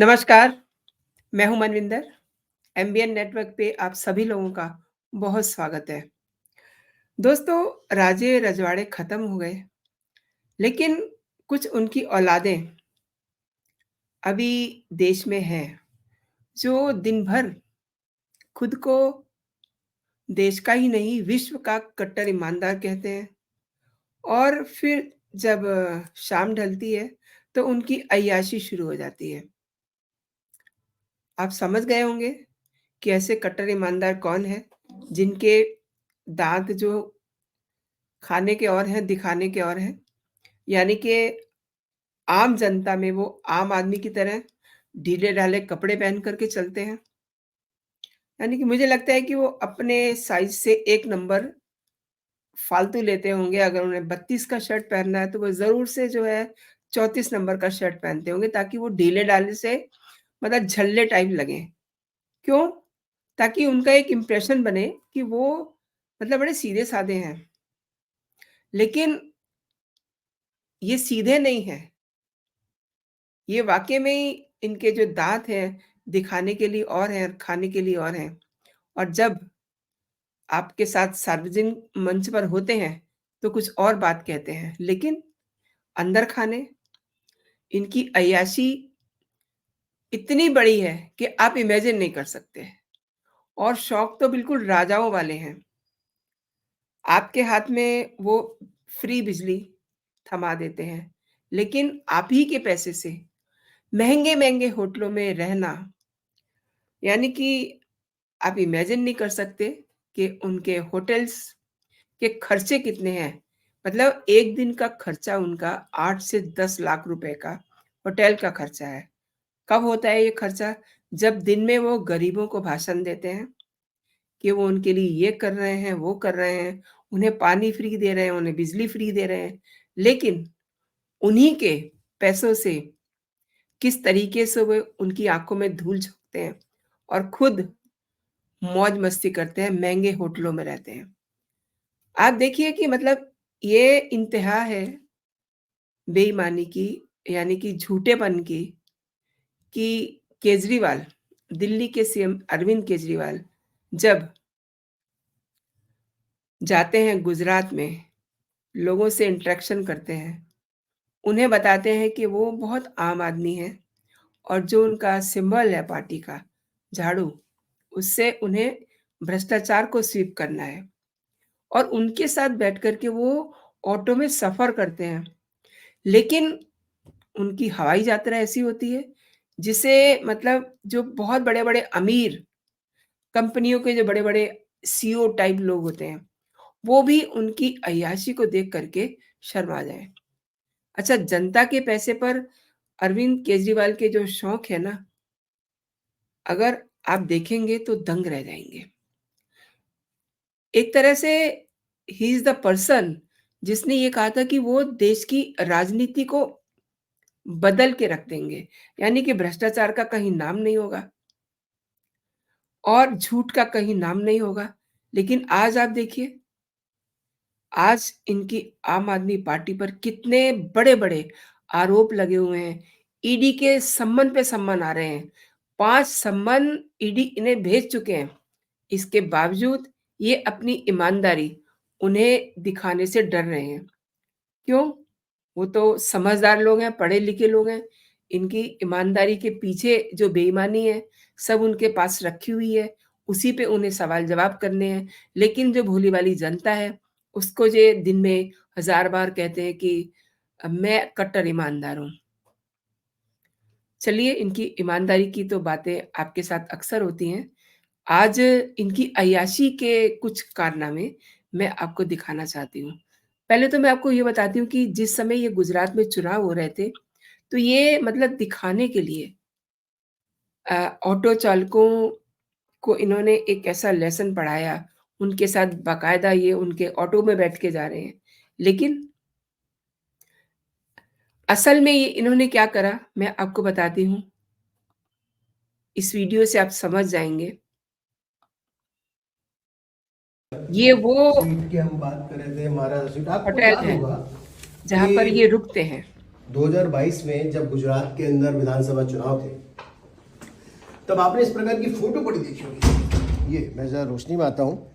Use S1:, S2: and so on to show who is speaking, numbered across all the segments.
S1: नमस्कार, मैं हूँ मनविंदर। एमबीएन नेटवर्क पे आप सभी लोगों का बहुत स्वागत है। दोस्तों, राजे रजवाड़े खत्म हो गए, लेकिन कुछ उनकी औलादें अभी देश में हैं, जो दिन भर खुद को देश का ही नहीं, विश्व का कट्टर ईमानदार कहते हैं और फिर जब शाम ढलती है, तो उनकी अय्याशी शुरू हो जाती है। आप समझ गए होंगे कि ऐसे कट्टर ईमानदार कौन हैं, जिनके दाँत जो खाने के और हैं, दिखाने के और हैं। यानी कि आम जनता में वो आम आदमी की तरह ढीले-ढाले कपड़े पहन कर के चलते हैं। यानी कि मुझे लगता है कि वो अपने साइज़ से 1 नंबर फालतू लेते होंगे। अगर उन्हें 32 का शर्ट पहनना है, तो वो ज़रूर से जो है 34 नंबर का शर्ट पहनते होंगे, ताकि वो ढीले-ढाले से मतलब झल्ले टाइप लगें। क्यों? ताकि उनका एक इम्प्रेशन बने कि वो मतलब बड़े सीधे-साधे हैं। लेकिन ये सीधे नहीं हैं। ये वाक़ई में ही इनके जो दाँत हैं, दिखाने के लिए और हैं और खाने के लिए और हैं। और जब आपके साथ सार्वजनिक मंच पर होते हैं, तो कुछ और बात कहते हैं। लेकिन अंदर खाने इनकी अय्याशी इतनी बड़ी है कि आप इमेजिन नहीं कर सकते। और शौक तो बिल्कुल राजाओं वाले हैं। आपके हाथ में वो फ्री बिजली थमा देते हैं, लेकिन आप ही के पैसे से महँगे-महँगे होटलों में रहना, यानी कि आप इमेजिन नहीं कर सकते कि उनके होटल्स के खर्चे कितने हैं। मतलब 1 दिन का खर्चा उनका 8 से 10 लाख रुपए का होटल का खर्चा है। कब होता है ये खर्चा? जब दिन में वो गरीबों को भाषण देते हैं कि वो उनके लिए ये कर रहे हैं, वो कर रहे हैं, उन्हें पानी फ्री दे रहे हैं, उन्हें बिजली फ्री दे रहे हैं। लेकिन उन्हीं के पैसों से किस तरीके से वो उनकी आँखों में धूल झोंकते हैं और खुद मौज-मस्ती करते हैं, महँगे होटलों में रहते हैं। आप देखिए कि मतलब ये इंतहा है बेईमानी की, यानी कि झूठेपन की, कि केजरीवाल, दिल्ली के सीएम अरविंद केजरीवाल जब जाते हैं गुजरात में, लोगों से इंटरेक्शन करते हैं, उन्हें बताते हैं कि वो बहुत आम आदमी हैं और जो उनका सिंबल है पार्टी का, झाड़ू, उससे उन्हें भ्रष्टाचार को स्वीप करना है। और उनके साथ बैठ कर के वो ऑटो में सफ़र करते हैं। लेकिन उनकी हवाई यात्रा ऐसी होती है, जिसे मतलब जो बहुत बड़े-बड़े अमीर कंपनियों के जो बड़े-बड़े सीईओ टाइप लोग होते हैं, वो भी उनकी अय्याशी को देख कर के शर्मा जाएँ। अच्छा, जनता के पैसे पर अरविंद केजरीवाल के जो शौक है ना, अगर आप देखेंगे तो दंग रह जाएँगे। एक तरह से ही इज़ द पर्सन जिसने ये कहा था कि वो देश की राजनीति को बदल के रख देंगे। यानी कि भ्रष्टाचार का कहीं नाम नहीं होगा और झूठ का कहीं नाम नहीं होगा। लेकिन आज आप देखिए, आज इनकी आम आदमी पार्टी पर कितने बड़े-बड़े आरोप लगे हुए हैं। ईडी के सम्मन पे सम्मन आ रहे हैं। 5 सम्मन ईडी इन्हें भेज चुके हैं। इसके बावजूद ये अपनी ईमानदारी उन्हें दिखाने से डर रहे हैं। क्यों? वो तो समझदार लोग हैं, पढ़े-लिखे लोग हैं। इनकी ईमानदारी के पीछे जो बेईमानी है, सब उनके पास रखी हुई है, उसी पे उन्हें सवाल-जवाब करने हैं। लेकिन जो भोली-भाली जनता है, उसको ये दिन में हज़ार बार कहते हैं कि मैं कट्टर ईमानदार हूँ। चलिए, इनकी ईमानदारी की तो बातें आपके साथ अक्सर होती हैं। आज इनकी अय्याशी के कुछ कारनामे मैं आपको दिखाना चाहती हूँ। पहले तो मैं आपको ये बताती हूँ कि जिस समय ये गुजरात में चुनाव हो रहे थे, तो ये मतलब दिखाने के लिए ऑटो चालकों को इन्होंने एक ऐसा लेसन पढ़ाया, उनके साथ बाकायदा ये उनके ऑटो में बैठ के जा रहे हैं। लेकिन असल में ये इन्होंने क्या करा, मैं आपको बताती हूँ। इस वीडियो से आप समझ जाएँगे। ये वो
S2: सीट की हम बात कर रहे थे, महाराजा सीट। आपको
S1: होटल
S2: याद
S1: है,
S2: होगा
S1: जहाँ
S2: कि
S1: पर ये रुकते हैं।
S2: 2022 में जब गुजरात के अंदर विधानसभा चुनाव थे, तब आपने इस प्रकार की फोटो बड़ी देखी होगी। ये मैं जरा रोशनी में आता हूँ।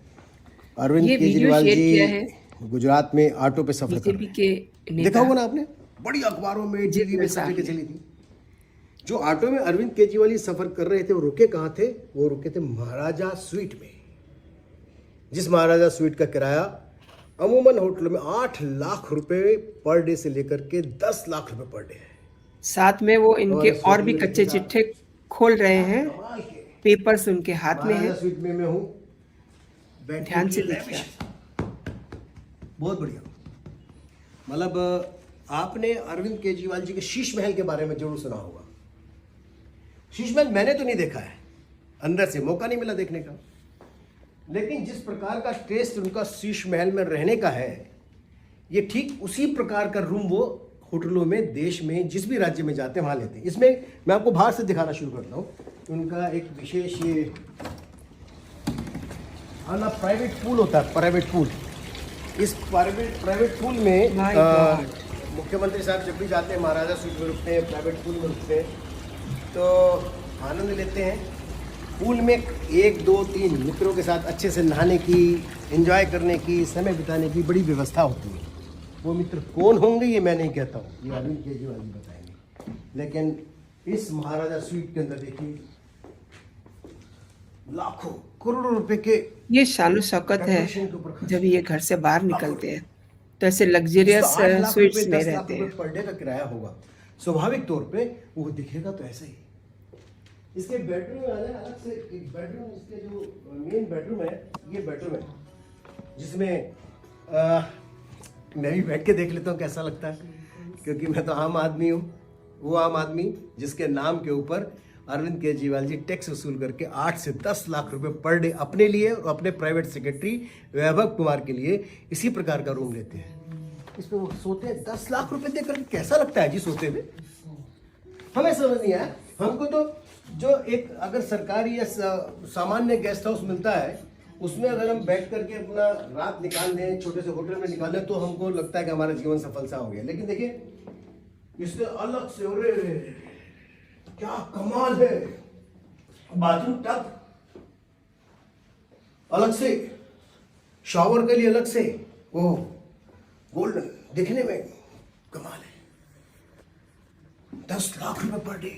S2: अरविंद
S1: ये वीडियो
S2: केजरीवाल
S1: शेयर
S2: जी
S1: किया है
S2: गुजरात में ऑटो पे सफर कर
S1: बीजेपी
S2: रहे
S1: के
S2: हैं, देखा
S1: नेता
S2: होगा ना आपने, बड़ी अखबारों में, टीवी में,
S1: जितेंद्र
S2: सब
S1: साह
S2: जगह
S1: ने।
S2: चली थी। जो ऑटो में अरविंद केजरीवाल जी सफर कर रहे थे वो रुके कहाँ थे? वो रुके थे महाराजा स्वीट में, जिस महाराजा स्वीट का किराया अमूमन होटलों में 8 लाख रुपए पर डे से लेकर के 10 लाख रुपए पर डे है।
S1: साथ में वो इनके
S2: और इस
S1: और
S2: होटल
S1: भी
S2: में
S1: कच्चे
S2: देखिएगा
S1: चिट्ठे खोल रहे
S2: क्या
S1: हैं,
S2: कमाल के,
S1: पेपर्स उनके हाथ में
S2: महाराजा
S1: हैं,
S2: स्वीट में मैं हूँ, बैठने
S1: ध्यान
S2: के
S1: से
S2: लिए
S1: देखिए
S2: lavish
S1: आप।
S2: है। बहुत बढ़िया। मतलब आपने अरविंद केजरीवाल जी के शीश महल के बारे में जरूर सुना होगा। शीश महल मैंने तो नहीं देखा है, अंदर से मौका नहीं मिला देखने का, लेकिन जिस प्रकार का टेस्ट उनका शीश महल में रहने का है, ये ठीक उसी प्रकार का रूम वो होटलों में देश में जिस भी राज्य में जाते हैं वहाँ लेते हैं। इसमें मैं आपको बाहर से दिखाना शुरू करता हूँ। उनका एक विशेष ये ना प्राइवेट पूल होता है, प्राइवेट पूल। इस प्राइवेट पूल में
S1: My God!
S2: मुख्यमंत्री साहब जब भी जाते हैं महाराजा स्वीट में रुकते हैं, प्राइवेट पूल में रुकते हैं, तो आनंद लेते हैं। पूल में 1 2 3 मित्रों के साथ अच्छे से नहाने की, एंजॉय करने की, समय बिताने की बड़ी व्यवस्था होती है। वो मित्र कौन होंगे ये मैं नहीं कहता हूँ, ये अरविंद केजरीवाल जी बताएंगे। लेकिन इस महाराजा स्वीट के अंदर देखिए लाखों करोड़ों रुपए के
S1: ये शान शौकत है
S2: डेकोरेशन के ऊपर खर्च
S1: जब
S2: किए,
S1: ये घर से बाहर
S2: लाखों
S1: निकलते
S2: रुपए।
S1: हैं तो ऐसे
S2: जिसका
S1: लग्जरियस
S2: 8 लाख रुपए,
S1: स्वीट्स में
S2: 10 लाख
S1: रहते
S2: रुपए
S1: हैं।
S2: पर डे का किराया होगा, स्वाभाविक तौर पे वो दिखेगा तो ऐसे ही। इसके बेडरूम में आ जाए अलग से, एक बेडरूम, इसके जो मेन बेडरूम है, ये बेडरूम है, जिसमें मैं भी बैठ के देख लेता हूँ कैसा लगता है, क्योंकि मैं तो आम आदमी हूँ। वो आम आदमी जिसके नाम के ऊपर अरविंद केजरीवाल जी टैक्स वसूल करके 8 से 10 लाख रुपए पर डे अपने लिए और अपने प्राइवेट सेक्रेटरी वैभव कुमार के लिए इसी प्रकार का रूम लेते हैं। इस पे वो सोते हैं 10 लाख रुपए देकर, कैसा लगता है जी सोते हुए? हमें समझ नहीं आया। हमको तो जो एक अगर सरकारी या सामान्य गेस्ट हाउस मिलता है, उसमें अगर हम बैठ करके अपना रात निकाल दें, छोटे से होटल में निकाल दें, तो हमको लगता है कि हमारा जीवन सफल सा हो गया। लेकिन देखिए इससे अलग से, अरे क्या कमाल है, बाथरूम टब अलग से, शावर के लिए अलग से, ओह गोल्डन, दिखने में कमाल है। 10 लाख रुपए पर डे,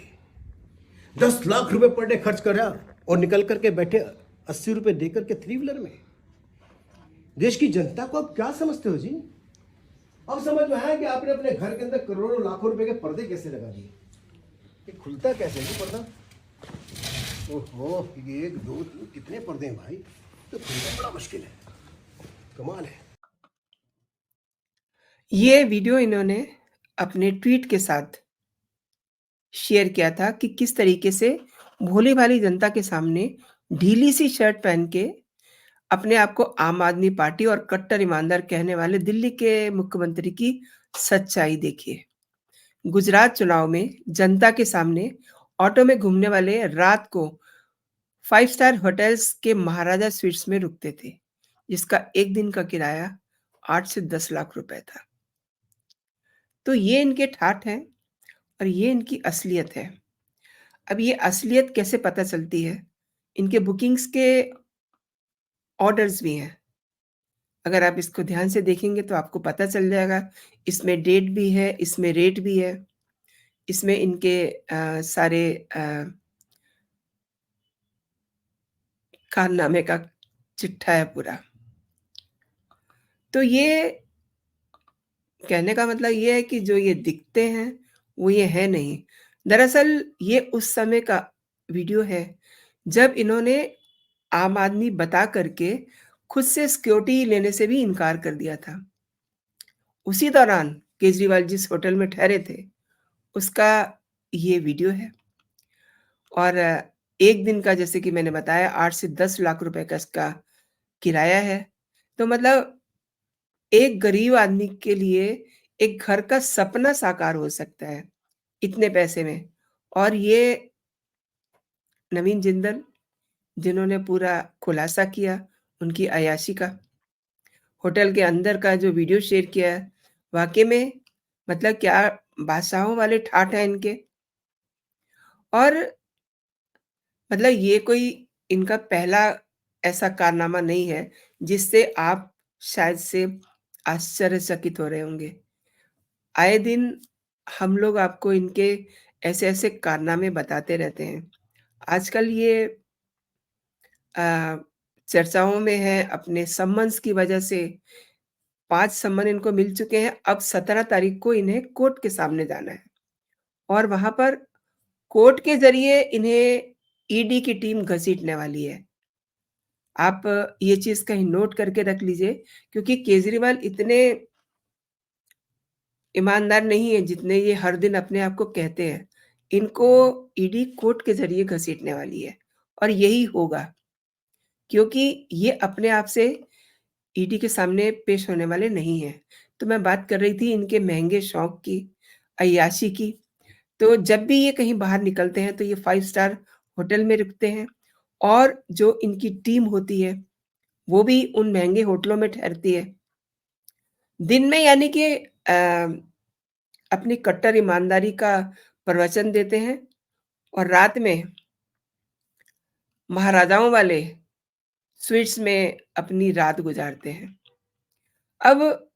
S2: 10 लाख रुपए पर डे खर्च करा और निकल करके बैठे 80 रुपए देकर के 3 व्हीलर में। देश की जनता को आप क्या समझते हो जी? अब समझ में आया कि आपने अपने घर के अंदर करोड़ों लाखों रुपए के पर्दे कैसे लगा दिए। ये खुलता कैसे है पर्दा? ओहो, ये 1 2 3 कितने पर्दे हैं भाई, तो खुलना बड़ा मुश्किल है, कमाल है।
S1: ये वीडियो इन्होंने अपने ट्वीट के साथ शेयर किया था कि किस तरीके से भोली-भाली जनता के सामने ढीली-सी शर्ट पहन के अपने आप को आम आदमी पार्टी और कट्टर ईमानदार कहने वाले दिल्ली के मुख्यमंत्री की सच्चाई देखिए। गुजरात चुनाव में जनता के सामने ऑटो में घूमने वाले रात को 5 स्टार होटल्स के महाराजा स्वीट्स में रुकते थे, जिसका 1 दिन का किराया 8 से 10 लाख रुपए था। तो ये इनके ठाठ हैं और ये इनकी असलियत है। अब ये असलियत कैसे पता चलती है? इनके बुकिंग्स के ऑर्डर्स भी हैं। अगर आप इसको ध्यान से देखेंगे तो आपको पता चल जाएगा, इसमें डेट भी है, इसमें रेट भी है, इसमें इनके सारे कारनामे का चिट्ठा है पूरा। तो ये कहने का मतलब ये है कि जो ये दिखते हैं, वो ये है नहीं। दरअसल ये उस समय का वीडियो है, जब इन्होंने आम आदमी बता कर के खुद से सिक्योरिटी लेने से भी इनकार कर दिया था। उसी दौरान केजरीवाल जिस होटल में ठहरे थे, उसका ये वीडियो है और 1 दिन का जैसे कि मैंने बताया 8 से 10 लाख रुपए का इसका किराया है। तो मतलब एक गरीब आदमी के लिए एक घर का सपना साकार हो सकता है, इतने पैसे में। और ये नवीन जिंदल जिन्होंने पूरा खुलासा किया उनकी अय्याशी का, होटल के अंदर का जो वीडियो शेयर किया है, वाक़ई में मतलब क्या बादशाहों वाले ठाठ हैं इनके। और मतलब ये कोई इनका पहला ऐसा कारनामा नहीं है, जिससे आप शायद से आश्चर्यचकित हो रहे होंगे। आए दिन हम लोग आपको इनके ऐसे-ऐसे कारनामे बताते रहते हैं। आजकल ये अ, चर्चाओं में है अपने सम्मन्स की वजह से 5 सम्मन इनको मिल चुके हैं, अब 17 तारीख को इन्हें कोर्ट के सामने जाना है और वहाँ पर कोर्ट के ज़रिए इन्हें ईडी की टीम घसीटने वाली है। आप ये चीज़ कहीं नोट करके रख लीजिए क्योंकि केजरीवाल इतने ईमानदार नहीं है जितने ये हर दिन अपने आप को कहते हैं। इनको ईडी कोर्ट के ज़रिए घसीटने वाली है और यही होगा क्योंकि ये अपने आप से ईडी के सामने पेश होने वाले नहीं हैं। तो मैं बात कर रही थी इनके महँगे शौक की, अय्याशी की। तो जब भी ये कहीं बाहर निकलते हैं तो ये 5 स्टार होटल में रुकते हैं और जो इनकी टीम होती है, वो भी उन महँगे होटलों में ठहरती है। दिन में यानी कि अपनी कट्टर ईमानदारी का प्रवचन देते हैं और रात में महाराजाओं वाले स्वीट्स में अपनी रात गुज़ारते हैं। अब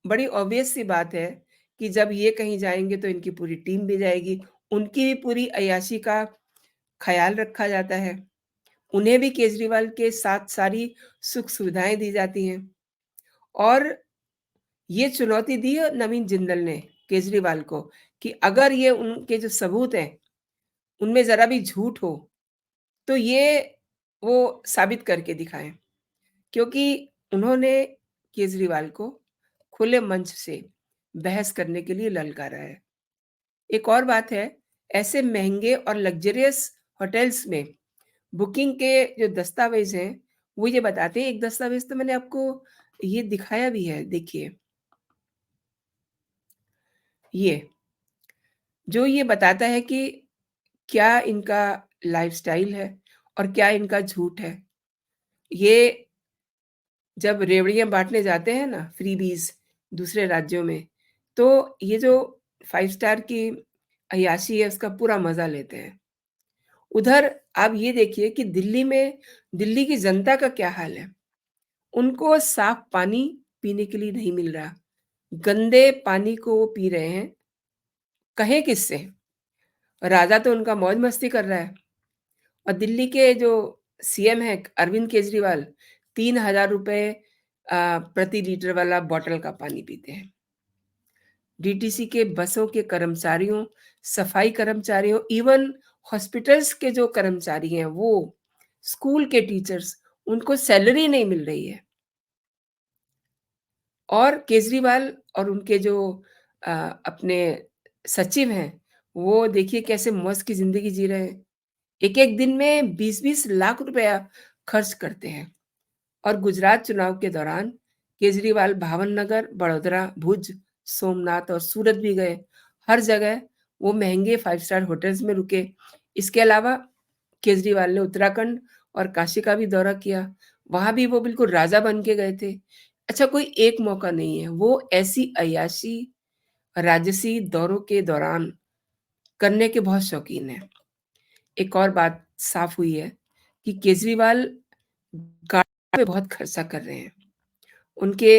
S1: बड़ी ऑब्वियस सी बात है कि जब ये कहीं जाएँगे तो इनकी पूरी टीम भी जाएगी। उनकी भी पूरी अय्याशी का ख़्याल रखा जाता है। उन्हें भी केजरीवाल के साथ सारी सुख-सुविधाएँ दी जाती हैं और ये चुनौती दी है नवीन जिंदल ने केजरीवाल को कि अगर ये उनके जो सबूत हैं, उनमें ज़रा भी झूठ हो, तो ये वो साबित करके दिखाएँ। क्योंकि उन्होंने केजरीवाल को खुले मंच से बहस करने के लिए ललकारा है। एक और बात है, ऐसे महँगे और लग्ज़रियस होटल्स में बुकिंग के जो दस्तावेज़ हैं, वो ये बताते हैं एक दस्तावेज़ तो मैंने आपको ये दिखाया भी है, देखिए, ये, जो ये बताता है कि क्या इनका लाइफ़स्टाइल है और क्या इनका झूठ है। ये जब रेवड़ियाँ बाँटने जाते हैं ना फ्रीबीज़ दूसरे राज्यों में, तो ये जो 5 स्टार की अय्याशी है उसका पूरा मज़ा लेते हैं। उधर आप ये देखिए कि दिल्ली में दिल्ली की जनता का क्या हाल है। उनको साफ़ पानी पीने के लिए नहीं मिल रहा। गंदे पानी को वो पी रहे हैं। कहें किससे? राजा तो उनका मौज-मस्ती कर रहा है और दिल्ली के जो सीएम हैं अरविंद केजरीवाल ₹3000 प्रति लीटर वाला बॉटल का पानी पीते हैं। डीटीसी के बसों के कर्मचारियों, सफाई कर्मचारियों, इवन हॉस्पिटल्स के जो कर्मचारी हैं वो, स्कूल के टीचर्स, उनको सैलरी नहीं मिल रही है। और केजरीवाल और उनके जो अ, अपने सचिव हैं, वो देखिए कैसे मौज की ज़िंदगी जी रहे हैं। एक-एक दिन में 20-20 लाख रुपया खर्च करते हैं और गुजरात चुनाव के दौरान केजरीवाल भावनगर, बड़ोदरा, भुज, सोमनाथ और सूरत भी गए। हर जगह वो महँगे 5 स्टार होटल्स में रुके। इसके अलावा केजरीवाल ने उत्तराखंड और काशी का भी दौरा किया। वहाँ भी वो बिल्कुल राजा बन के गए थे। अच्छा कोई एक मौका नहीं है, वो ऐसी अय्याशी, राजसी दौरों के दौरान करने के बहुत शौकीन हैं। एक और बात साफ हुई है कि केजरीवाल गाड़ी पे बहुत खर्चा कर रहे हैं। उनके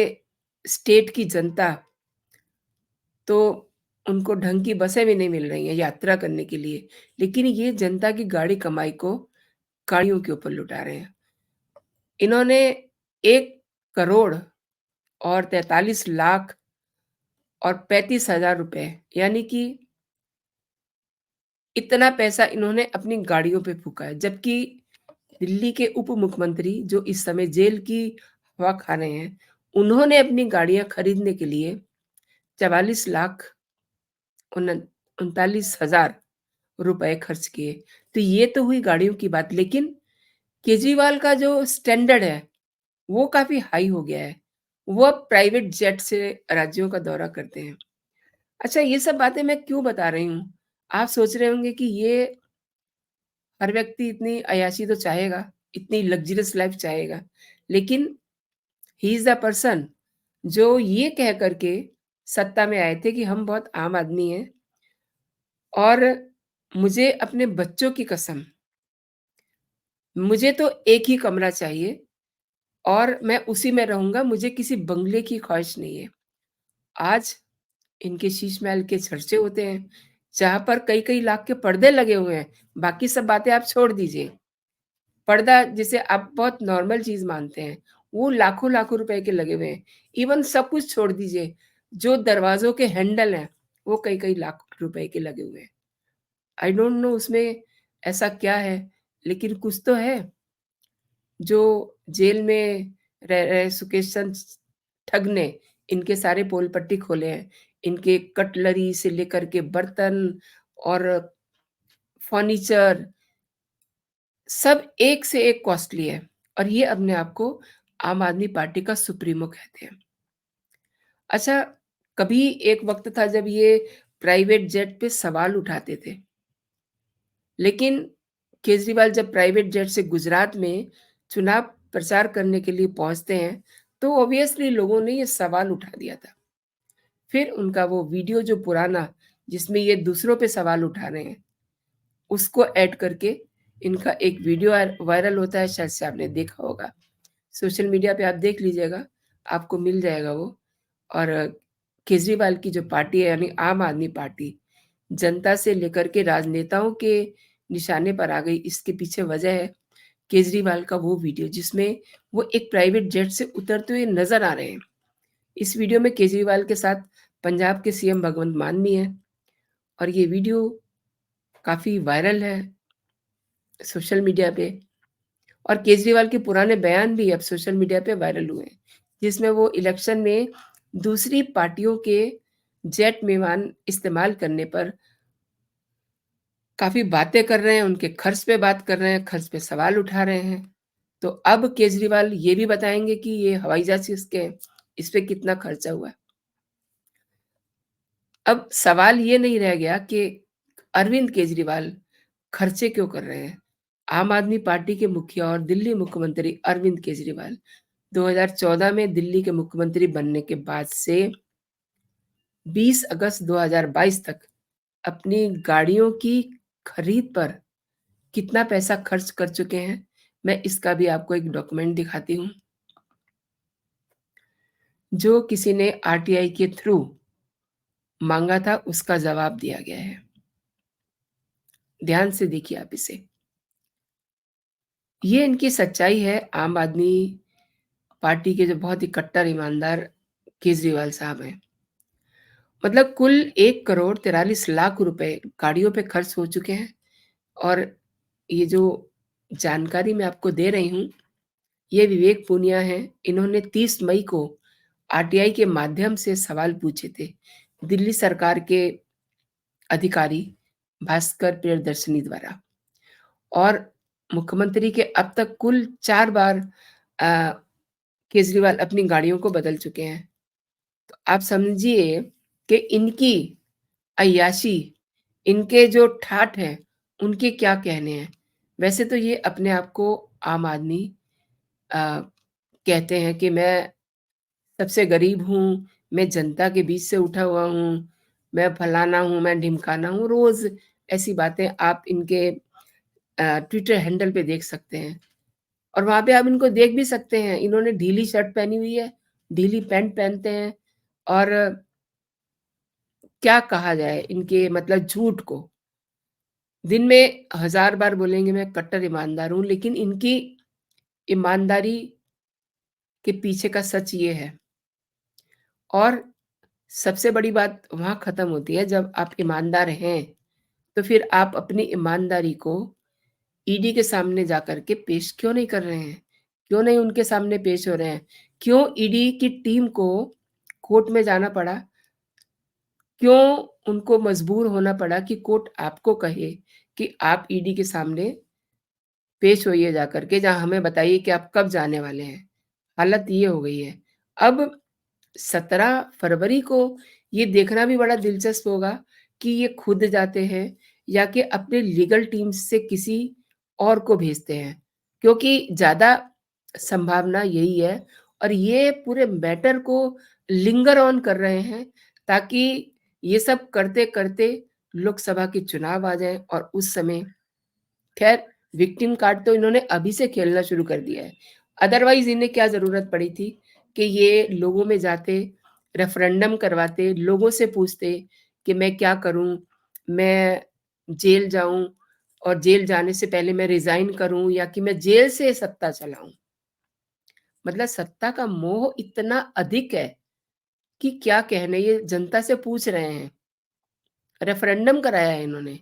S1: स्टेट की जनता तो उनको ढंग की बसें भी नहीं मिल रही हैं यात्रा करने के लिए, लेकिन ये जनता की गाड़ी कमाई को गाड़ियों के ऊपर लुटा रहे हैं। इन्होंने 1 करोड़ और 43 लाख और 35,000 रुपए यानी कि इतना पैसा इन्होंने अपनी गाड़ियों पे फूँका है। जबकि दिल्ली के उप मुख्यमंत्री जो इस समय जेल की हवा खा रहे हैं, उन्होंने अपनी गाड़ियाँ खरीदने के लिए 44 लाख उनन 39,000 रुपए खर्च किए। तो ये तो हुई गाड़ियों की बात, लेकिन केजरीवाल का जो स्टैंडर्ड है, वो काफ़ी हाई हो गया है। वो अब प्राइवेट जेट से राज्यों का दौरा करते हैं। अच्छा ये सब बातें मैं क्यों बता रही हूँ? आप सोच रहे होंगे कि ये हर व्यक्ति इतनी अय्याशी तो चाहेगा, इतनी लग्ज़रियस लाइफ़ चाहेगा, लेकिन ही इज़ द पर्सन जो ये कह कर के सत्ता में आए थे कि हम बहुत आम आदमी हैं और मुझे अपने बच्चों की कसम, मुझे तो एक ही कमरा चाहिए और मैं उसी में रहूँगा, मुझे किसी बंगले की ख़्वाहिश नहीं है। आज इनके शीश महल के चर्चे होते हैं, जहाँ पर कई-कई लाख के पर्दे लगे हुए हैं, बाकी सब बातें आप छोड़ दीजिए। पर्दा जिसे आप बहुत नॉर्मल चीज़ मानते हैं, वो लाखों-लाखों रुपए के लगे हुए हैं। इवन सब कुछ छोड़ दीजिए, जो दरवाज़ों के हैंडल हैं, वो कई-कई लाख रुपए के लगे हुए हैं। आई डोंट नो उसमें ऐसा क्या है, लेकिन कुछ तो है, जो जेल में रह रहे सुकेश चंद ठग ने इनके सारे पोल-पट्टी खोले हैं। इनके कटलरी से लेकर के बर्तन और फर्नीचर सब एक से एक कॉस्टली है और ये अपने आप को आम आदमी पार्टी का सुप्रीमो कहते हैं। अच्छा, कभी एक वक़्त था जब ये प्राइवेट जेट पे सवाल उठाते थे, लेकिन केजरीवाल जब प्राइवेट जेट से गुजरात में चुनाव प्रचार करने के लिए पहुँचते हैं, तो ऑब्वियसली लोगों ने ये सवाल उठा दिया था। फिर उनका वो वीडियो जो पुराना जिसमें ये दूसरों पे सवाल उठा रहे हैं, उसको ऐड करके इनका एक वीडियो वायरल होता है, शायद से आपने देखा होगा। सोशल मीडिया पे आप देख लीजिएगा, आपको मिल जाएगा वो। और केजरीवाल की जो पार्टी है यानी आम आदमी पार्टी, जनता से लेकर के राजनेताओं के निशाने पर आ गई, इसके पीछे वजह है केजरीवाल का वो वीडियो जिसमें वो एक प्राइवेट जेट से उतरते हुए नज़र आ रहे हैं। इस वीडियो में केजरीवाल के साथ पंजाब के सीएम भगवंत मान भी हैं और ये वीडियो काफ़ी वायरल है सोशल मीडिया पे। और केजरीवाल के पुराने बयान भी अब सोशल मीडिया पे वायरल हुए हैं, जिसमें वो इलेक्शन में दूसरी पार्टियों के जेट विमान इस्तेमाल करने पर काफ़ी बातें कर रहे हैं, उनके खर्च पे बात कर रहे हैं, खर्च पे सवाल उठा रहे हैं। तो अब केजरीवाल ये भी बताएँगे कि ये हवाई जहाज़ किसके हैं, इस पे कितना खर्चा हुआ है। अब सवाल ये नहीं रह गया कि अरविंद केजरीवाल खर्चे क्यों कर रहे हैं? आम आदमी पार्टी के मुखिया और दिल्ली मुख्यमंत्री अरविंद केजरीवाल 2014 में दिल्ली के मुख्यमंत्री बनने के बाद से 20 अगस्त 2022 तक अपनी गाड़ियों की खरीद पर कितना पैसा खर्च कर चुके हैं, मैं इसका भी आपको एक डॉक्यूमेंट दिखाती हूँ, जो किसी ने आरटीआई के थ्रू माँगा था, उसका जवाब दिया गया है। ध्यान से देखिए आप इसे। ये इनकी सच्चाई है, आम आदमी पार्टी के जो बहुत ही कट्टर ईमानदार केजरीवाल साहब हैं। मतलब कुल 1 करोड़ 43 लाख रुपए गाड़ियों पे खर्च हो चुके हैं और ये जो जानकारी मैं आपको दे रही हूँ, ये विवेक पूनिया हैं। इन्होंने 30 मई को आरटीआई के माध्यम से सवाल पूछे थे, दिल्ली सरकार के अधिकारी भास्कर प्रियदर्शनी द्वारा और मुख्यमंत्री के अब तक कुल 4 बार अ, केजरीवाल अपनी गाड़ियों को बदल चुके हैं। तो आप समझिए कि इनकी अय्याशी, इनके जो ठाठ हैं, उनके क्या कहने हैं। वैसे तो ये अपने आप को आम आदमी अ, कहते हैं कि मैं सबसे गरीब हूँ, मैं जनता के बीच से उठा हुआ हूँ, मैं फलाना हूँ, मैं ढिमकाना हूँ, रोज़ ऐसी बातें आप इनके ट्विटर हैंडल पे देख सकते हैं। और वहाँ पे आप इनको देख भी सकते हैं, इन्होंने ढीली शर्ट पहनी हुई है, ढीली पैंट पहनते हैं और क्या कहा जाए इनके मतलब झूठ को। दिन में 1000 बार बोलेंगे मैं कट्टर ईमानदार हूँ, लेकिन इनकी ईमानदारी के पीछे का सच ये है। और सबसे बड़ी बात वहाँ ख़त्म होती है जब आप ईमानदार हैं, तो फिर आप अपनी ईमानदारी को ईडी के सामने जाकर के पेश क्यों नहीं कर रहे हैं? क्यों नहीं उनके सामने पेश हो रहे हैं? क्यों ईडी की टीम को कोर्ट में जाना पड़ा? क्यों उनको मजबूर होना पड़ा कि कोर्ट आपको कहे कि आप ईडी के सामने पेश होइए जाकर के, जहाँ हमें बताइए कि आप कब जाने वाले हैं? हालत ये हो गई है। अब 17 फरवरी को ये देखना भी बड़ा दिलचस्प होगा कि ये खुद जाते हैं या कि अपने लीगल टीम से किसी और को भेजते हैं, क्योंकि ज़्यादा संभावना यही है और ये पूरे मैटर को लिंगर ऑन कर रहे हैं ताकि ये सब करते-करते लोकसभा के चुनाव आ जाएँ और उस समय खैर विक्टिम कार्ड तो इन्होंने अभी से खेलना शुरू कर दिया है। अदरवाइज़ इन्हें क्या ज़रूरत पड़ी थी कि ये लोगों में जाते, रेफ़रेंडम करवाते, लोगों से पूछते कि मैं क्या करूँ? मैं जेल जाऊँ और जेल जाने से पहले मैं रिज़ाइन करूँ या कि मैं जेल से सत्ता चलाऊँ? मतलब सत्ता का मोह इतना अधिक है कि क्या कहने, ये जनता से पूछ रहे हैं। रेफ़रेंडम कराया है इन्होंने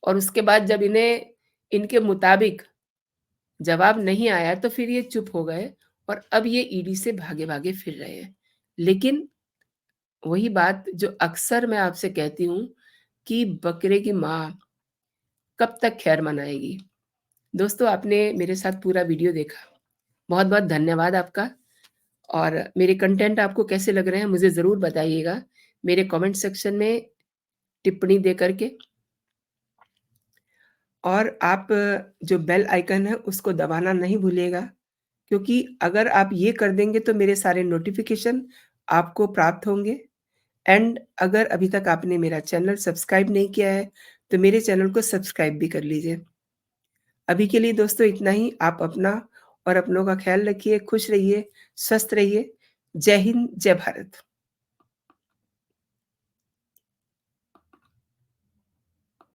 S1: और उसके बाद जब इन्हें इनके मुताबिक जवाब नहीं आया तो फिर ये चुप हो गए और अब ये ईडी से भागे-भागे फिर रहे हैं। लेकिन वही बात जो अक्सर मैं आपसे कहती हूँ कि बकरे की माँ कब तक खैर मनाएगी। दोस्तों आपने मेरे साथ पूरा वीडियो देखा। बहुत-बहुत धन्यवाद आपका और मेरे कंटेंट आपको कैसे लग रहे हैं मुझे ज़रूर बताइएगा मेरे कमेंट सेक्शन में टिप्पणी दे कर के। और आप जो बेल आइकन है उसको दबाना नहीं भूलिएगा, क्योंकि अगर आप ये कर देंगे तो मेरे सारे नोटिफ़िकेशन आपको प्राप्त होंगे। एंड अगर अभी तक आपने मेरा चैनल सब्सक्राइब नहीं किया है, तो मेरे चैनल को सब्सक्राइब भी कर लीजिए। अभी के लिए दोस्तों इतना ही। आप अपना और अपनों का ख़्याल रखिए, खुश रहिए, स्वस्थ रहिए। जय हिंद, जय भारत।